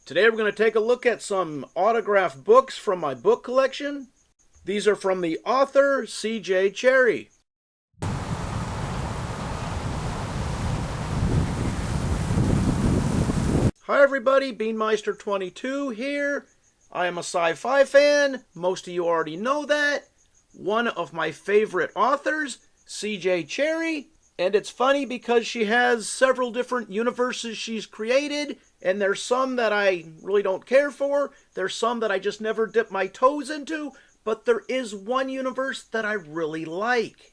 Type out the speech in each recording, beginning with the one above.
Today we're going to take a look at some autographed books from my book collection. These are from the author, C.J. Cherryh. Hi everybody, Beanmeister22 here. I am a sci-fi fan. Most of you already know that. One of my favorite authors, C.J. Cherryh. And it's funny because she has several different universes she's created, and there's some that I really don't care for. There's some that I just never dip my toes into, but there is one universe that I really like.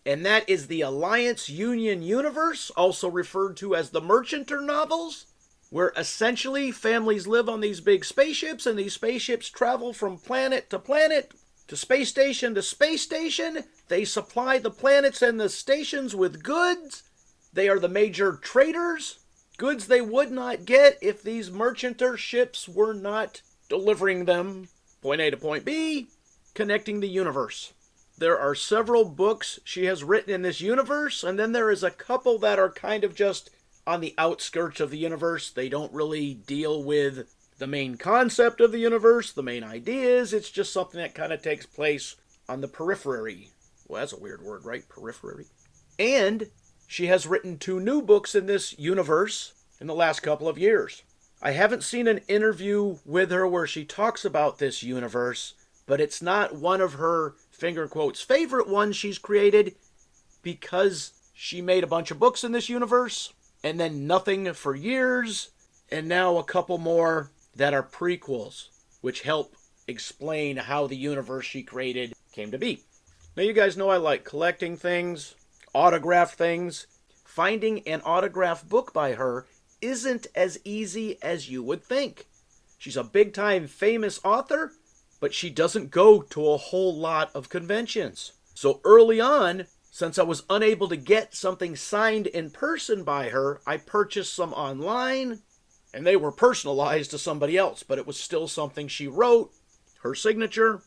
And that is the Alliance Union universe, also referred to as the Merchanter novels, where essentially families live on these big spaceships, and these spaceships travel from planet to planet, to space station to space station. They supply the planets and the stations with goods. They are the major traders. Goods they would not get if these merchanter ships were not delivering them point A to point B, connecting the universe. There are several books she has written in this universe, and then there is a couple that are kind of just on the outskirts of the universe. They don't really deal with the main concept of the universe, the main ideas. It's just something that kind of takes place on the periphery. Well, that's a weird word, right? Periphery. And she has written 2 new books in this universe in the last couple of years. I haven't seen an interview with her where she talks about this universe, but it's not one of her, finger quotes, favorite ones she's created, because she made a bunch of books in this universe, and then nothing for years, and now a couple more that are prequels, which help explain how the universe she created came to be. Now, you guys know I like collecting things, autographed things. Finding an autographed book by her isn't as easy as you would think. She's a big-time famous author, but she doesn't go to a whole lot of conventions. So early on, since I was unable to get something signed in person by her, I purchased some online, and they were personalized to somebody else, but it was still something she wrote, her signature.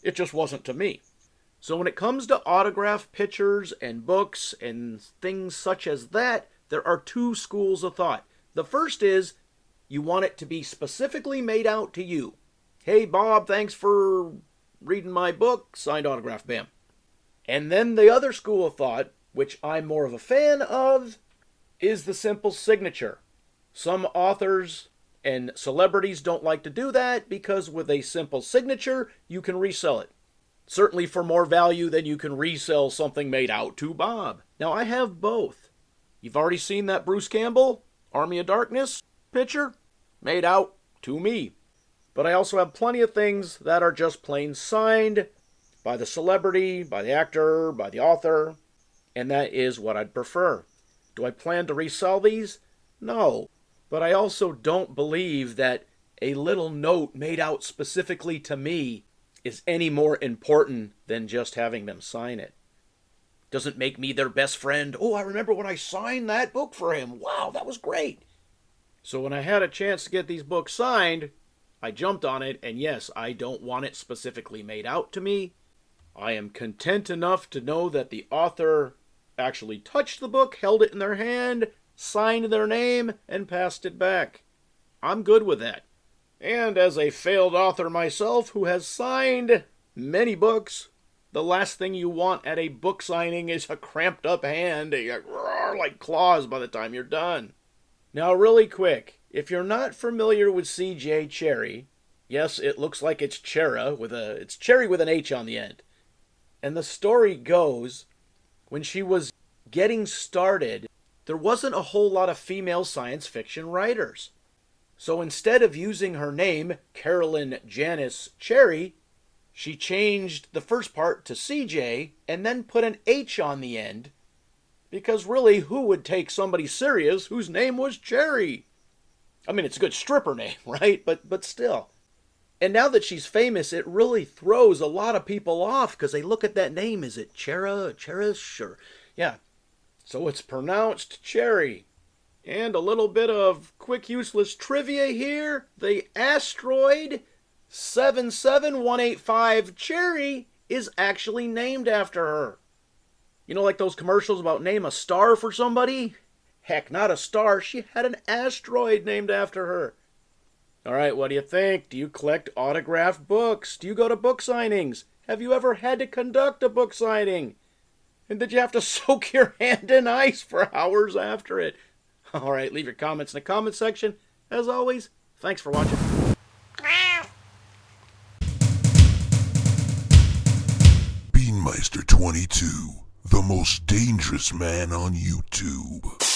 It just wasn't to me. So when it comes to autographed pictures and books and things such as that, there are 2 schools of thought. The first is, you want it to be specifically made out to you. Hey Bob, thanks for reading my book, signed autograph, bam. And then the other school of thought, which I'm more of a fan of, is the simple signature. Some authors and celebrities don't like to do that because with a simple signature, you can resell it. Certainly for more value than you can resell something made out to Bob. Now, I have both. You've already seen that Bruce Campbell, Army of Darkness picture, made out to me. But I also have plenty of things that are just plain signed by the celebrity, by the actor, by the author, and that is what I'd prefer. Do I plan to resell these? No. But I also don't believe that a little note made out specifically to me is any more important than just having them sign it. Doesn't make me their best friend. Oh, I remember when I signed that book for him. Wow, that was great. So when I had a chance to get these books signed, I jumped on it, and yes, I don't want it specifically made out to me. I am content enough to know that the author actually touched the book, held it in their hand, signed their name, and passed it back. I'm good with that. And as a failed author myself who has signed many books, the last thing you want at a book signing is a cramped up hand, like claws by the time you're done. Now really quick, if you're not familiar with C.J. Cherryh, yes, it looks like it's Cherryh it's Cherry with an H on the end. And the story goes, when she was getting started, there wasn't a whole lot of female science fiction writers. So instead of using her name, Carolyn Janice Cherryh, she changed the first part to CJ and then put an H on the end, because really, who would take somebody serious whose name was Cherry? I mean, it's a good stripper name, right? But still. And now that she's famous, it really throws a lot of people off because they look at that name. Is it Cherryh, Cherish, or... Yeah. So it's pronounced Cherry. And a little bit of quick useless trivia here. The asteroid 77185 Cherry is actually named after her. You know, like those commercials about name a star for somebody? Heck, not a star. She had an asteroid named after her. All right, what do you think? Do you collect autographed books? Do you go to book signings? Have you ever had to conduct a book signing? And did you have to soak your hand in ice for hours after it? All right, leave your comments in the comment section. As always, thanks for watching. Beanmeister 22, the most dangerous man on YouTube.